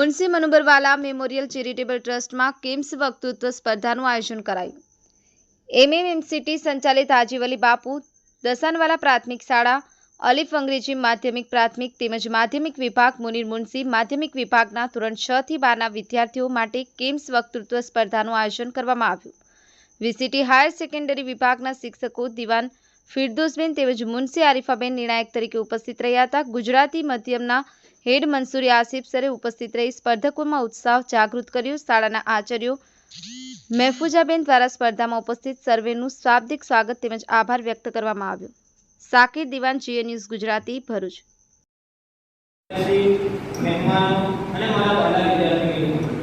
Munshi Manubarwala memorial charitable ટ્રસ્ટમાં કેમ્સ વક્તૃત્વ સ્પર્ધાનું આયોજન કરાયું. એમએમએમસીટી સંચાલિત હાજી વલી બાપુ દસાનવાલા પ્રાથમિક શાળા, અલીફ અંગ્રેજી માધ્યમિક પ્રાથમિક તેમજ માધ્યમિક વિભાગ, મુનીર મુનશી માધ્યમિક વિભાગના ધોરણ 6 થી 12ના વિદ્યાર્થીઓ માટે કેમ્સ વક્તૃત્વ સ્પર્ધાનું આયોજન કરવામાં આવ્યું. વીસીટી હાયર સેકન્ડરી વિભાગના શિક્ષકો દિવાન ફિરદોસબેન તેમજ મુનશી આરિફાબેન નિર્ણાયક તરીકે ઉપસ્થિત રહ્યા હતા. ગુજરાતી માધ્યમના હેડ મંસૂરી આસિફ સરે ઉપસ્થિત રહી સ્પર્ધકોમાં ઉત્સાહ જાગૃત કર્યો. શાળાના આચાર્યો મહેફૂજાબેન દ્વારા સ્પર્ધામાં ઉપસ્થિત સર્વેનું શાબ્દિક સ્વાગત તેમજ આભાર વ્યક્ત કરવામાં આવ્યો. સાકિર દિવાન, જીએ ન્યૂઝ ગુજરાતી, ભરૂચ. મહેમાનો અને મારા વાલા વિદ્યાર્થીઓ,